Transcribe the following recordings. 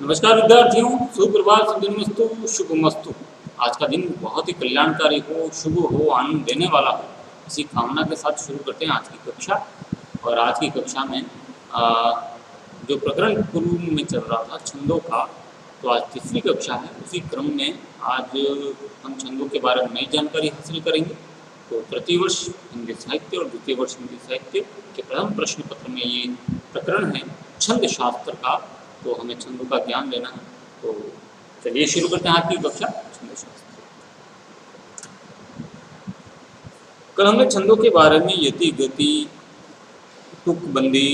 नमस्कार विद्यार्थियों, सुप्रभात, सुदिनमस्तु, शुभमस्तु। आज का दिन बहुत ही कल्याणकारी हो, शुभ हो, आनंद देने वाला हो, इसी कामना के साथ शुरू करते हैं आज की कक्षा। और आज की कक्षा में जो प्रकरण पूर्व में चल रहा था छंदों का, तो आज तीसरी कक्षा है। उसी क्रम में आज हम छंदों के बारे में नई जानकारी हासिल करेंगे। तो तृतीय वर्ष हिंदी साहित्य और द्वितीय वर्ष हिंदी साहित्य के प्रथम प्रश्न पत्र में ये प्रकरण है छंद शास्त्र का। तो हमें छंदों का ज्ञान लेना है। तो चलिए शुरू करते हैं आज की कक्षा छंद शास्त्र। कल हमने छंदों के बारे में यति, गति, तुकबंदी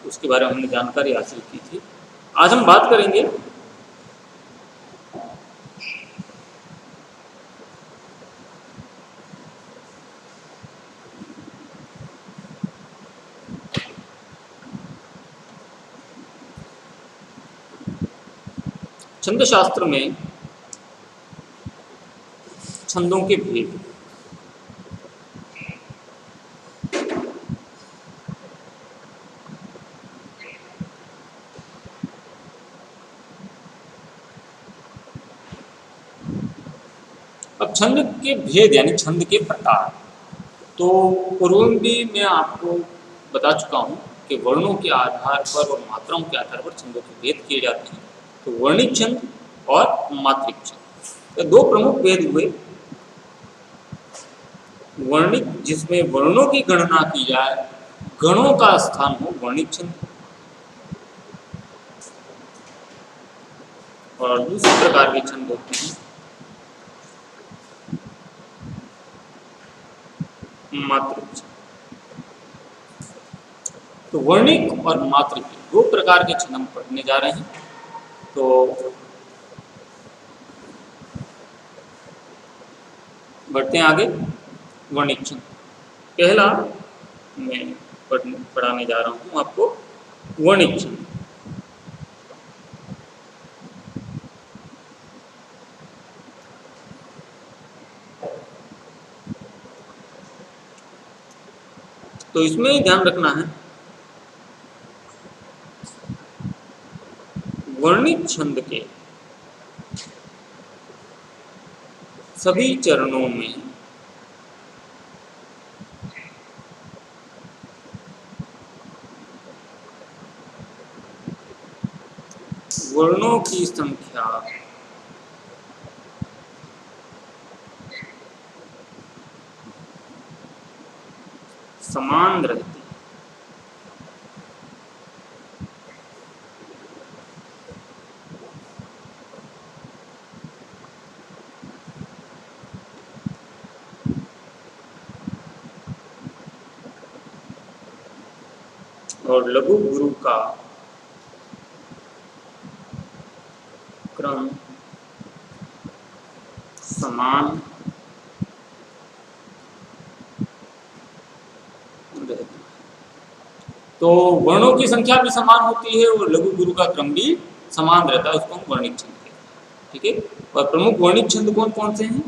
उसके बारे में हमने जानकारी हासिल की थी। आज हम बात करेंगे छंद शास्त्र में छंदों के भेद। अब छंद के भेद यानी छंद के प्रकार, तो पूर्व में भी मैं आपको बता चुका हूँ कि वर्णों के आधार पर और मात्राओं के आधार पर छंदों के भेद किए जाते हैं। तो वर्णिक छंद और मात्रिक छंद, तो दो प्रमुख भेद हुए। वर्णिक, जिसमें वर्णों की गणना की जाए, गणों का स्थान हो, वर्णिक छंद। और दूसरे प्रकार के छंद होते हैं मात्रिक छंद। तो वर्णिक और मात्रिक दो प्रकार के छंद हम पढ़ने जा रहे हैं। तो बढ़ते हैं आगे। वर्णिक छंद पहला मैं पढ़ाने जा रहा हूँ आपको वर्णिक छंद। तो इसमें ध्यान रखना है, वर्णिक छंद के सभी चरणों में वर्णों की संख्या समान रहती है। और लघु गुरु का क्रम समान रहता है। तो वर्णों की संख्या भी समान होती है और लघु गुरु का क्रम भी समान रहता है, उसको हम वर्णिक छंद कहते हैं। ठीक है। और प्रमुख वर्णिक छंद कौन कौन से हैं?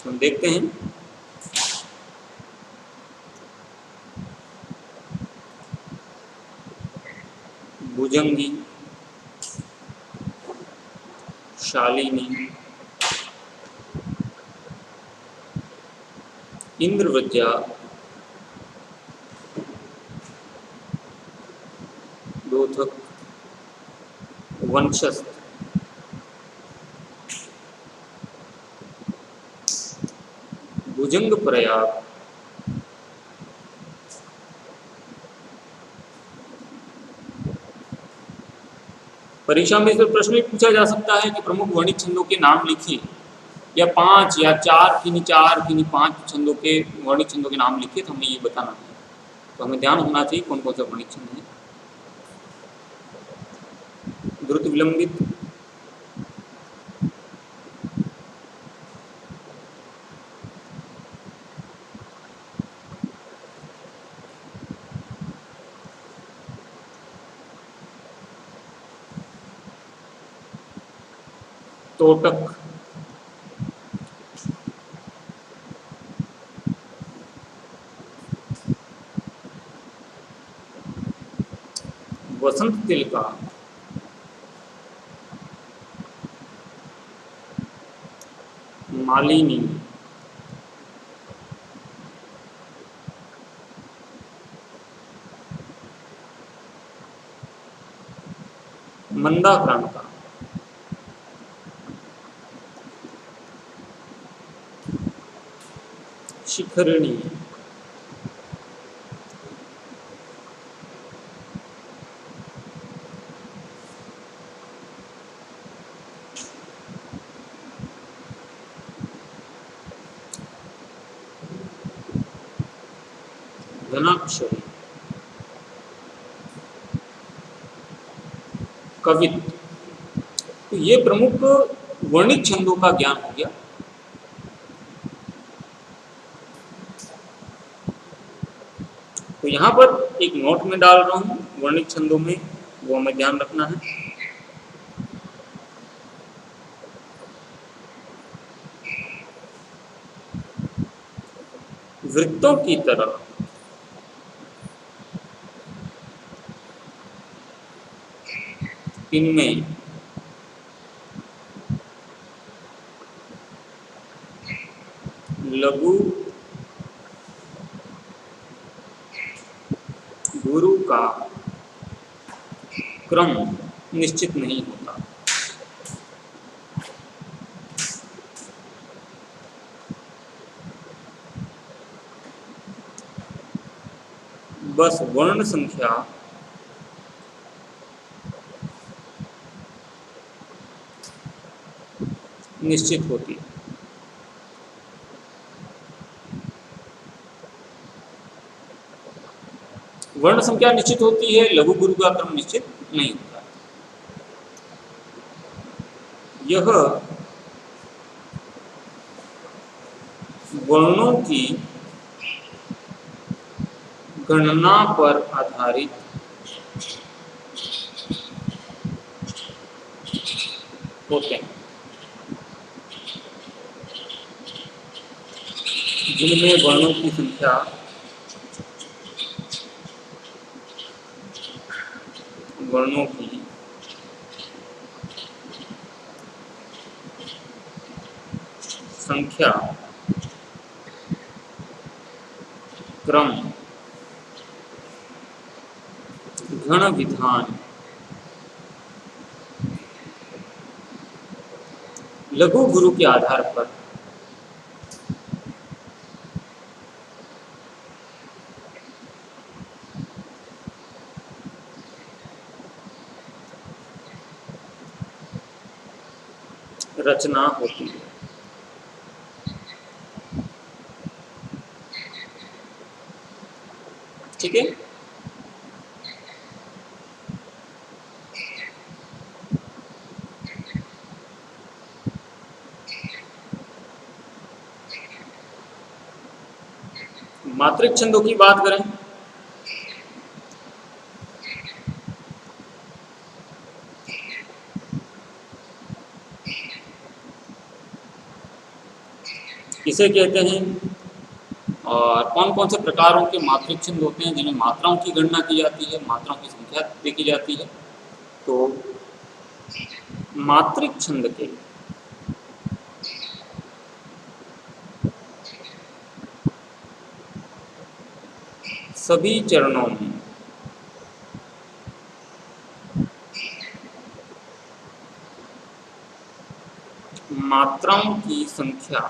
हम देखते हैं। भुजंगी, शालिनी, इंद्रवज्जा, दोथक, वंशस्थ, भुजंग प्रयाग, परीक्षा में इस पर प्रश्न भी पूछा जा सकता है कि प्रमुख वर्णिक छंदों के नाम लिखिए, या 5 या 4 की 5 छंदों के वर्णिक छंदों के नाम लिखिए। तो हमें ये बताना है। तो हमें ध्यान होना चाहिए कौन कौन से वर्णिक छंद हैं। द्रुत विलंबित, तोटक, वसंत तिल का, मालिनी, मंदाक्रांता, शिखरिणी, धनाक्षरी, कवित। तो ये प्रमुख वर्णित छंदों का ज्ञान हो गया। तो यहाँ पर एक नोट में डाल रहा हूँ वर्णित छंदों में, वो हमें ध्यान रखना है। वृत्तों की तरह इनमें लघु गुरु का क्रम निश्चित नहीं होता। बस वर्ण संख्या निश्चित होती है। वर्ण संख्या निश्चित होती है, लघु गुरु का क्रम निश्चित नहीं होता। यह वर्णों की गणना पर आधारित होते हैं, जिनमें वर्णों की संख्या वर्णों की संख्या क्रम गण विधान लघु गुरु के आधार पर रचना होती है। ठीक है। मात्रिक छंदों की बात करें किसे कहते हैं और कौन कौन से प्रकारों के मात्रिक छंद होते हैं जिन्हें मात्राओं की गणना की जाती है, मात्राओं की संख्या देखी जाती है। तो मात्रिक छंद के सभी चरणों में मात्राओं की संख्या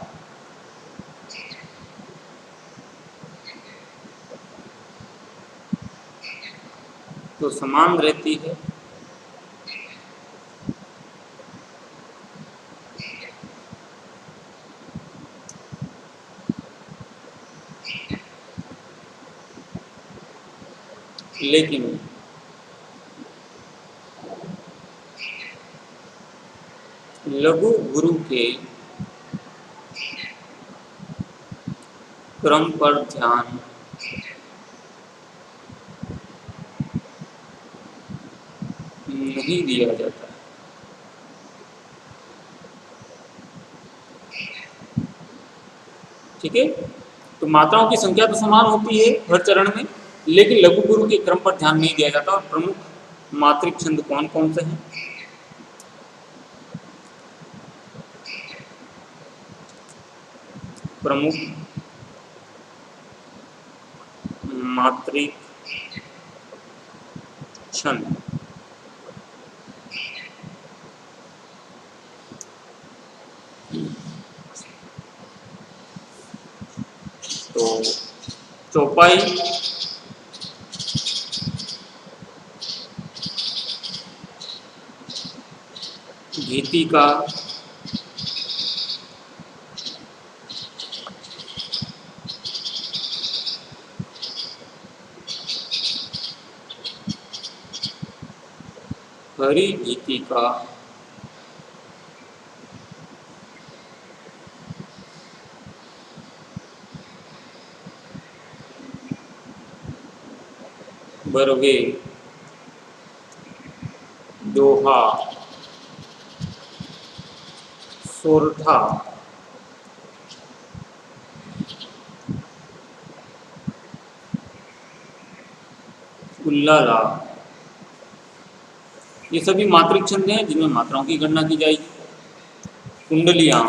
तो समान रहती है, लेकिन लघु गुरु के क्रम पर ध्यान नहीं दिया जाता। ठीक है। तो मात्राओं की संख्या तो समान होती है हर चरण में, लेकिन लघु गुरु के क्रम पर ध्यान नहीं दिया जाता। और प्रमुख मात्रिक छंद कौन कौन से हैं? प्रमुख मात्रिक छंद तो चौपाई, गीतिका, हरि गीतिका, बरवे, दोहा, सोरठा, उल्लाला, ये सभी मात्रिक छंद हैं जिनमें मात्राओं की गणना की जाएगी। कुंडलियां,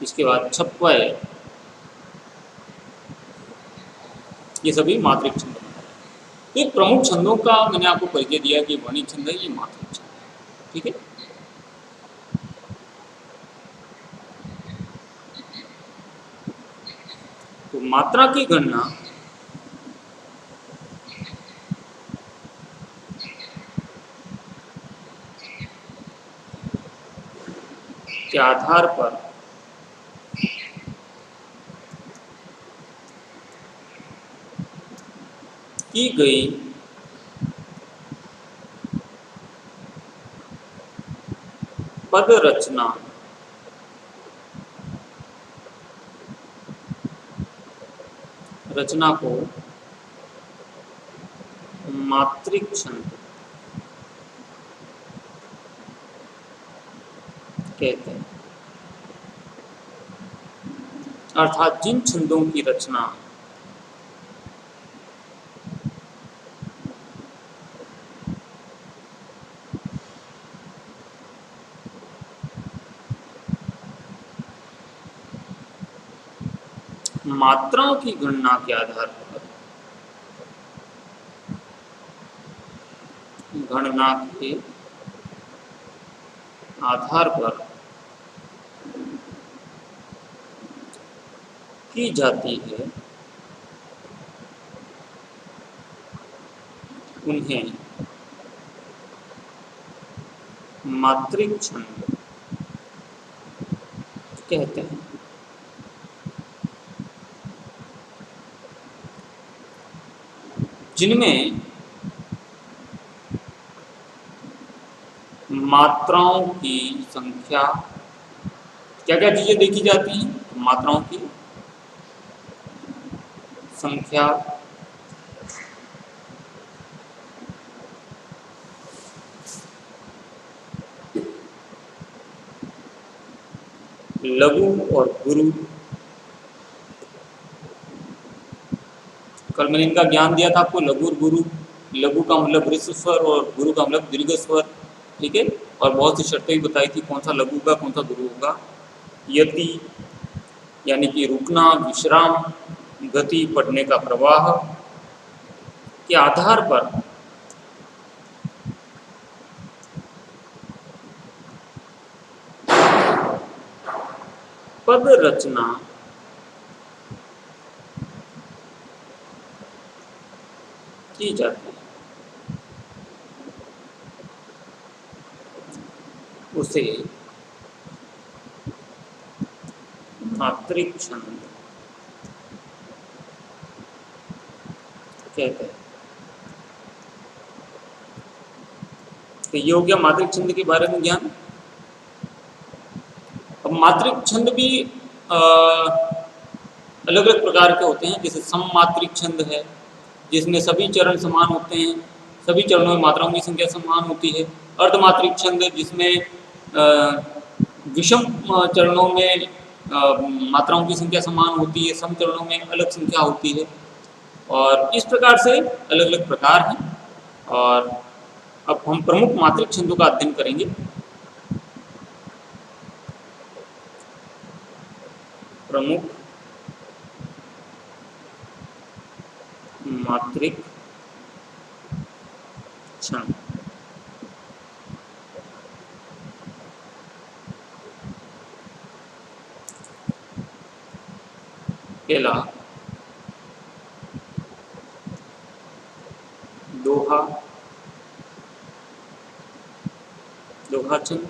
इसके बाद छप्पय, ये सभी मात्रिक छंद हैं। तो एक प्रमुख छंदों का मैंने आपको परिचय दिया कि वर्णिक छंद है, ये मात्रिक छंद है, ठीक है। तो मात्रा की गणना के आधार पर की गई पद रचना को मात्रिक छंद कहते हैं। अर्थात जिन छंदों की रचना मात्राओं की गणना के आधार पर की जाती है, उन्हें मात्रिक छंद कहते हैं। जिनमें मात्राओं की संख्या, क्या क्या चीजें देखी जाती हैं? मात्राओं की संख्या, लघु और गुरु, कल मैंने इनका ज्ञान दिया था आपको, लघु और गुरु। लघु का मतलब ह्रस्व स्वर और गुरु का मतलब दीर्घ स्वर, ठीक है। और बहुत सी शर्तें भी बताई थी कौन सा लघु होगा कौन सा गुरु होगा। यति यानी कि रुकना, विश्राम, गति, पढ़ने का प्रवाह के आधार पर पद रचना की जाती है, उसे मात्रिक छंद कहते हैं। तो ये हो गया मात्रिक छंद के बारे में ज्ञान। अब मात्रिक छंद भी अलग अलग प्रकार के होते हैं। जैसे सममात्रिक छंद है जिसमें सभी चरण समान होते हैं, सभी चरणों में मात्राओं की संख्या समान होती है। अर्धमात्रिक छंद जिसमें विषम चरणों में मात्राओं की संख्या समान होती है, सम चरणों में अलग संख्या होती है, और इस प्रकार से अलग अलग प्रकार हैं। और अब हम प्रमुख मात्रिक छंदों का अध्ययन करेंगे। प्रमुख मात्रिक छंद। पहला दोहा, दोहा छंद।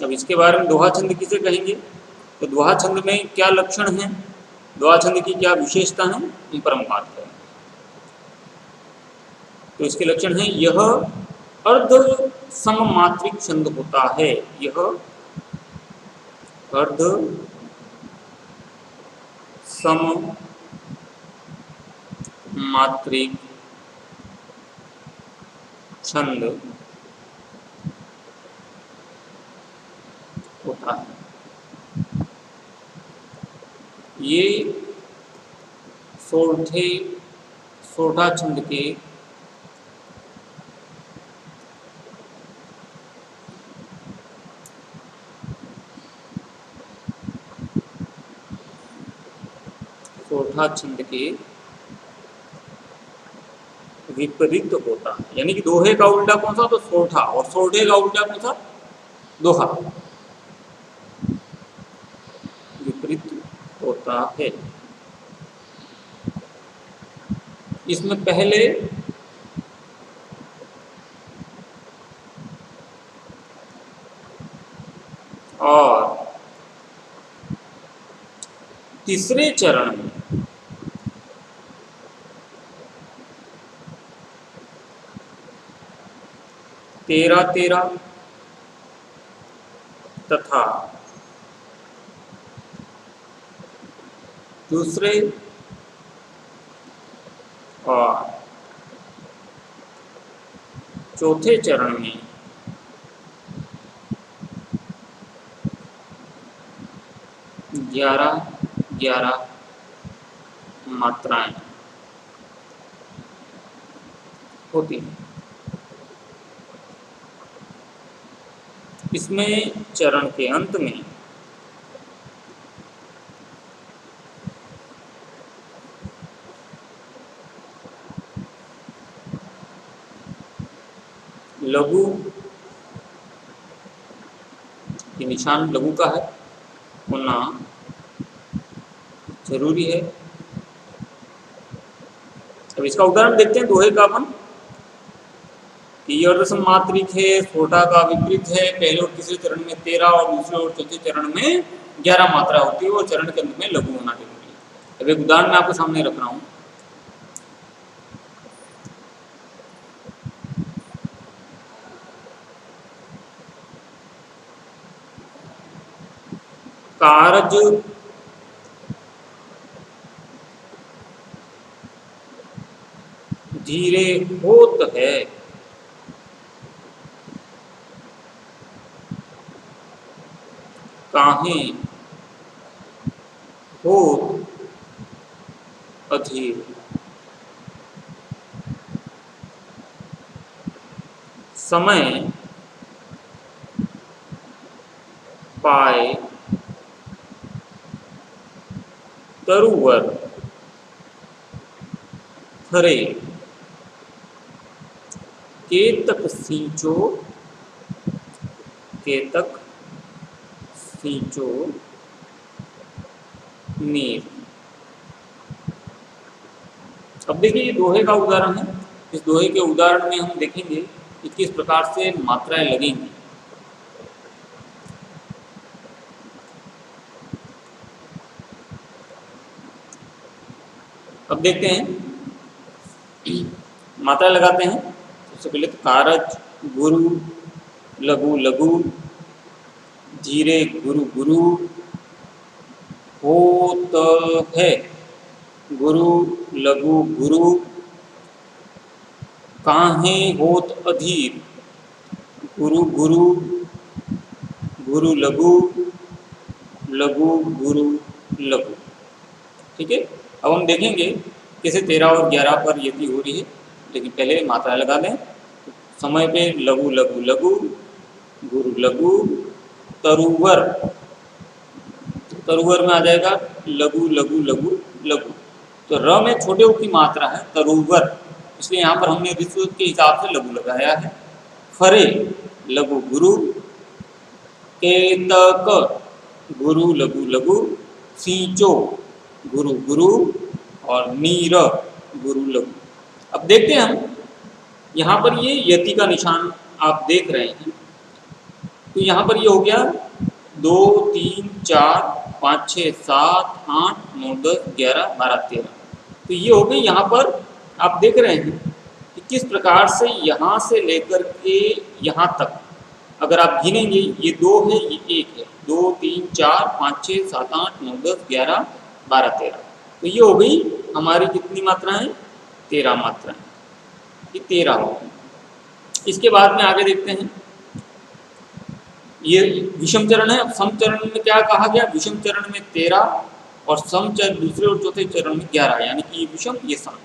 अब इसके बारे में दोहा छंद किसे कहेंगे, तो दोहा छंद में क्या लक्षण हैं, दोहा छंद की क्या विशेषता है, उन पर हम बात करेंगे। तो इसके लक्षण हैं, यह अर्ध सममात्रिक छंद होता है। यह अर्ध सममात्रिक छंद होता है। ये सोरठा छंद के सोरठा छंद के विपरीत होता है। यानी कि दोहे का उल्टा कौन सा, तो सोरठा, और सोरठे का उल्टा कौन सा, दोहा। विपरीत होता है। इसमें पहले और तीसरे चरण में तेरा तेरा तथा दूसरे और चौथे चरण में 11 मात्राएं होती हैं। इसमें चरण के अंत में लघु, ये निशान लघु का है, होना जरूरी है। अब इसका उदाहरण देखते हैं दोहे का अपन। ये अर्ध सममात्रिक है, सोरठा का विपरीत है। पहले और तीसरे चरण में 13 और दूसरे और चौथे चरण में 11 मात्रा होती है, और चरण के अंत में लघु होना जरूरी है। अब एक उदाहरण मैं आपके सामने रख रहा हूं। कारज धीरे होत है, काहे होत अधीर। समय पाए तरुवर हरे, केतक सींचो, केतक सींचो नीर। अब देखिए ये दोहे का उदाहरण है। इस दोहे के उदाहरण में हम देखेंगे कि किस प्रकार से मात्राएं लगेंगी। अब देखते हैं, मात्राएं लगाते हैं। सबसे पहले तो कारज, गुरु, लघु लघु, धीरे गुरु गुरु होत है, गुरु लघु गुरु काहे होत अधीर, गुरु गुरु गुरु लघु लघु गुरु लघु। ठीक है, अब हम देखेंगे कैसे 13 और 11 पर यति हो रही है, लेकिन पहले मात्रा लगा दें। समय पे लघु लघु लघु, गुरु लघु, तरुवर, तरुवर में आ जाएगा लघु लघु लघु लघु। तो र में छोटे उ की मात्रा है तरुवर, इसलिए यहाँ पर हमने ऋतु के हिसाब से लघु लगाया है। फरे लघु गुरु, केतक गुरु लघु लघु, सींचो गुरु गुरु और नीर गुरु लघु। अब देखते हैं हम यहाँ पर ये यति का निशान आप देख रहे हैं, तो यहाँ पर ये हो गया 2 3 4 5 6 7 8 9 10 11 12 13। तो ये हो गई, यहाँ पर आप देख रहे हैं कि किस प्रकार से यहाँ से लेकर के यहाँ तक अगर आप गिनेंगे, ये 2 है ये 1 है, 2 3 4 5 6 7 8 9 10 11 12 13। तो ये हो गई हमारी कितनी मात्राएं, 13 मात्राएं, ये 13 हो गई। इसके बाद में आगे देखते हैं, ये विषम चरण है। सम चरण में क्या कहा गया, विषम चरण में 13 और सम चरण दूसरे और चौथे चरण में 11, यानी कि ये विषम ये सम।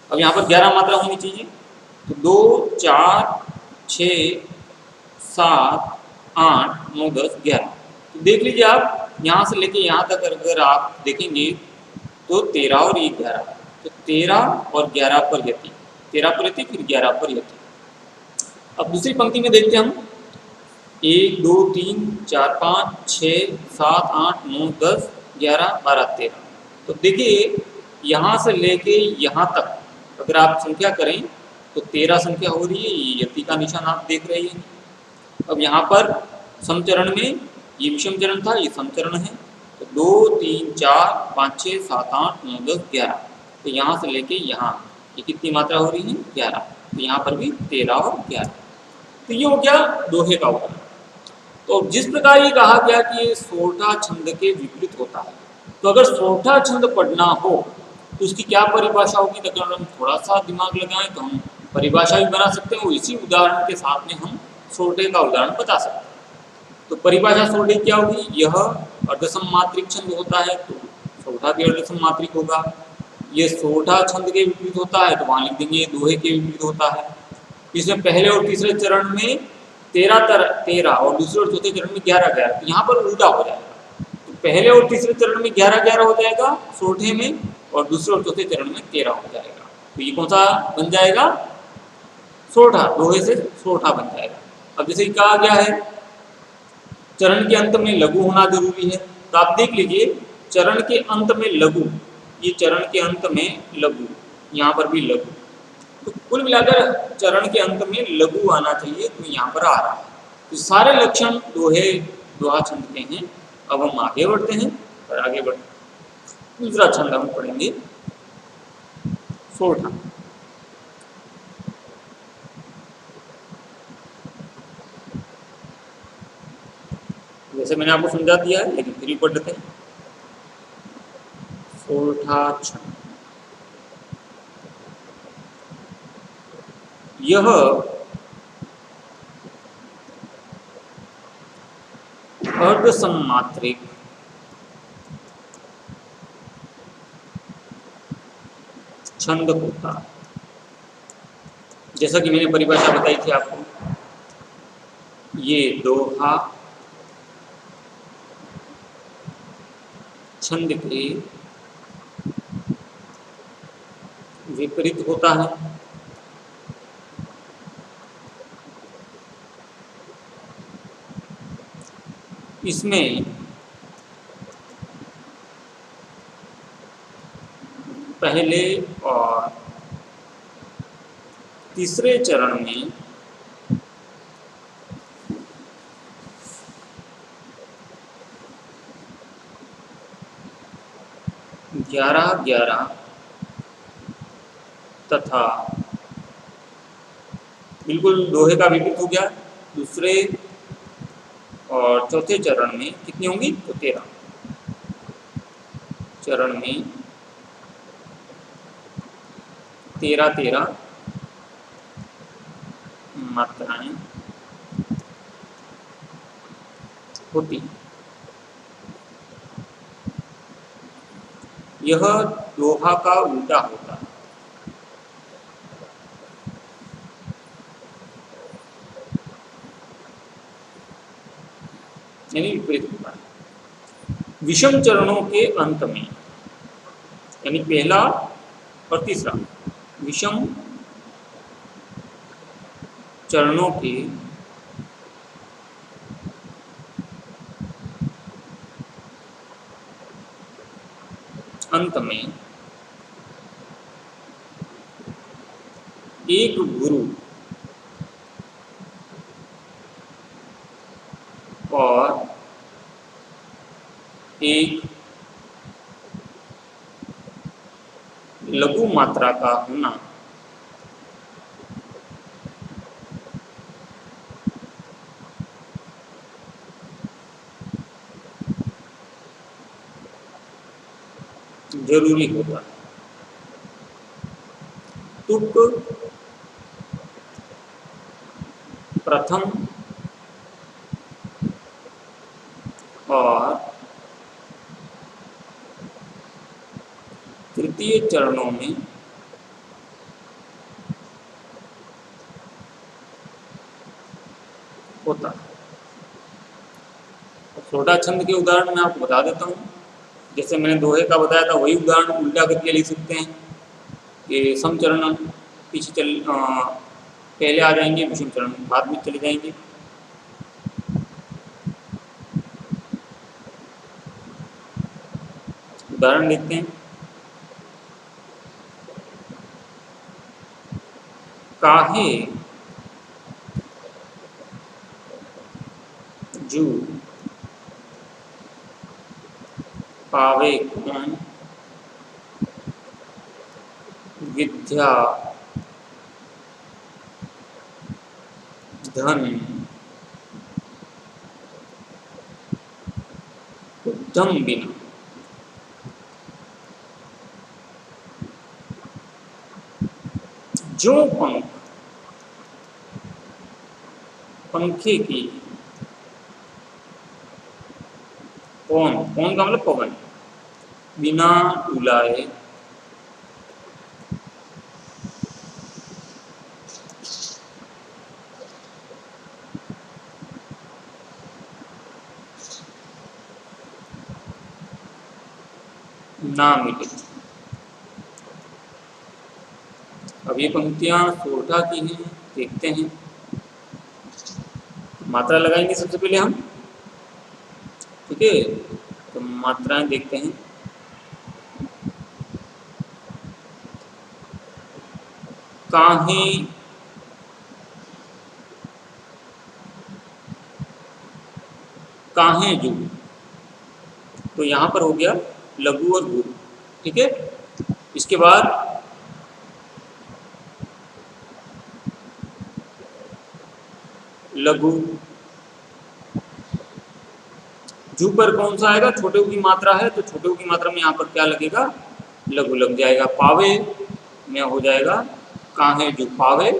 अब यहाँ पर 11 मात्रा होनी चाहिए, तो 2 4 6 7 8 9 10 11। तो देख लीजिए आप यहाँ से लेके यहाँ तक अगर आप देखेंगे तो 13 और 11, तो 13 और 11 पर यति, 13 पर यति फिर 11 पर यति। अब दूसरी पंक्ति में देखते हैं हम 1 2 3 4 5 6 7 8 9 10 11 12 13। तो देखिए यहाँ से लेके यहाँ तक अगर आप संख्या करें तो 13 संख्या हो रही है, ये यति का निशान आप देख रहे हैं। अब यहाँ पर समचरण में ये विषम चरण था, ये समचरण है, तो 2 3 4 5 6 7 8 9 10 11। तो यहाँ से लेके यहाँ ये कितनी मात्रा हो रही है, 11। तो यहाँ पर भी 13 और 11। तो ये हो गया दोहे का उदाहरण। तो जिस प्रकार ये कहा गया कि ये सोठा छंद के विपरीत होता है, तो अगर सोठा छंद पढ़ना हो तो उसकी क्या परिभाषा होगी, तो अगर हम थोड़ा सा दिमाग लगाएं तो हम परिभाषा भी बना सकते हैं, और इसी उदाहरण के साथ में हम सोठे का उदाहरण बता सकते हैं। तो परिभाषा सोठे क्या होगी, यह अर्धसम मात्रिक छंद होता है तो सोठा भी अर्धसम मात्रिक होगा। ये सोठा छंद के विपरीत होता है तो वहां लिख देंगे दोहे के विपरीत होता है। इसमें पहले और तीसरे चरण में 13 और दूसरे और चौथे चरण में 11, तो यहाँ पर उल्टा हो जाएगा। तो पहले और तीसरे चरण में 11 हो जाएगा सोठे में, और दूसरे और चौथे चरण में 13 हो जाएगा। तो ये कौन सा बन जाएगा, सोठा, दोहे से सोठा बन जाएगा। अब जैसे कहा गया है चरण के अंत में लघु होना जरूरी है, तो आप देख लीजिए चरण के अंत में लघु, ये चरण के अंत में लघु, यहाँ पर भी लघु, तो कुल मिलाकर चरण के अंत में लघु आना चाहिए, तो यहाँ पर आ रहा है। तो सारे लक्षण दोहे दोहा छंद के हैं। अब हम आगे बढ़ते हैं, और आगे बढ़ते दूसरा छंद हम पढ़ेंगे सोठा। जैसे मैंने आपको समझा दिया है, लेकिन फिर भी पढ़ लेते हैं। सोठा छंद, यह अर्धसममात्रिक छंद होता है। जैसा कि मैंने परिभाषा बताई थी आपको, ये दोहा छंद के विपरीत होता है। इसमें पहले और तीसरे चरण में 11 तथा बिल्कुल दोहे का विपरीत हो गया, दूसरे और चौथे चरण में कितनी होंगी? तो 13 चरण में 13 मात्राएं होती। यह दोहा का उल्टा होता है। यानी विपरीत होता है। विषम चरणों के अंत में, यानी पहला और तीसरा विषम चरणों के अंत में एक गुरु और एक लघु मात्रा का होना जरूरी होता है। तुक प्रथम और तृतीय चरणों में होता है। छोटा छंद के उदाहरण मैं आपको बता देता हूँ। जैसे मैंने दोहे का बताया था, वही उदाहरण उल्टा करके लिख सकते हैं कि सम चरण पीछे पहले आ जाएंगे, विषम चरण बाद में चले जाएंगे। उदाहरण देखते हैं। काहे जू पावे कौन विद्या धन उद्यम बिना। जो पंख पंखे की, कौन कौन का मतलब पवन, बिना उलाए ना मिले। अब ये पंक्तियां सोरठा की हैं, देखते हैं। मात्रा लगाएंगे सबसे पहले हम, ठीक है। तो मात्राएं देखते हैं। काहे काहे जू, तो यहाँ पर हो गया लघु और गुरु, ठीक है। इसके बाद लघु, जू पर कौन सा आएगा? छोटे ऊ की मात्रा है, तो छोटे ऊ की मात्रा में यहाँ पर क्या लगेगा? लघु लग जाएगा। पावे में हो जाएगा काहे जू पावे,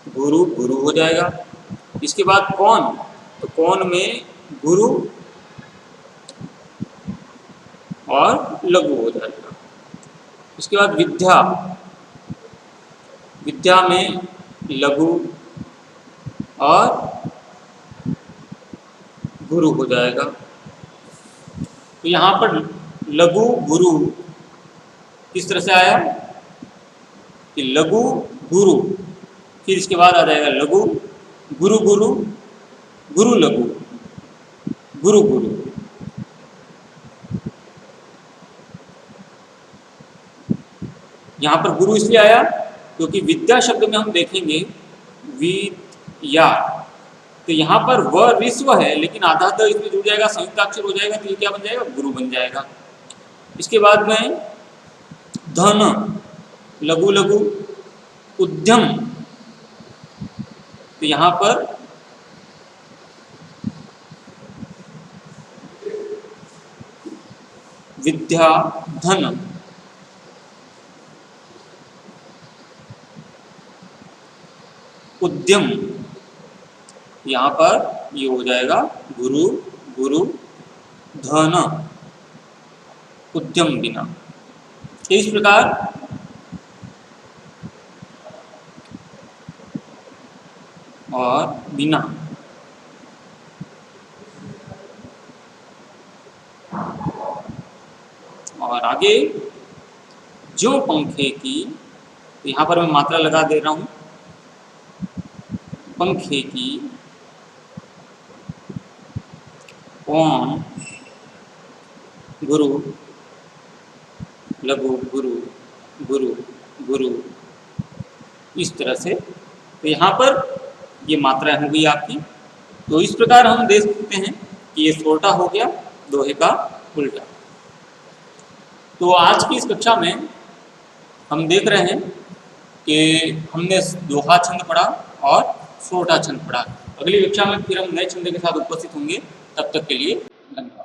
गुरु गुरु हो जाएगा। इसके बाद कौन, तो कौन में गुरु और लघु हो जाएगा। इसके बाद विद्या, विद्या में लघु और गुरु हो जाएगा। तो यहाँ पर लघु गुरु किस तरह से आया कि लघु गुरु, फिर इसके बाद आ जाएगा लघु गुरु गुरु, गुरु लघु, गुरु गुरु। यहाँ पर गुरु इसलिए आया क्योंकि विद्या शब्द में हम देखेंगे विद्या, तो यहाँ पर व विश्व है, लेकिन आधा द इसमें जुड़ जाएगा, संयुक्त अक्षर हो जाएगा, तो ये क्या बन जाएगा? गुरु बन जाएगा। इसके बाद में धन, लघु लघु, उद्यम, तो यहाँ पर विद्या धन, उद्यम, यहाँ पर ये हो जाएगा गुरु गुरु धन, उद्यम बिना। इस प्रकार और बिना, और आगे जो पंखे की, तो यहाँ पर मैं मात्रा लगा दे रहा हूँ, पंखे की कौन गुरु लघु गुरु गुरु गुरु, इस तरह से। तो यहाँ पर ये मात्राएं हो गई आपकी। तो इस प्रकार हम देख सकते हैं कि ये सोल्टा हो गया दोहे का उल्टा। तो आज की इस कक्षा में हम देख रहे हैं कि हमने दोहा छंद पढ़ा और सोल्टा छंद पढ़ा। अगली कक्षा में फिर हम नए छंद के साथ उपस्थित होंगे। तब तक के लिए धन्यवाद।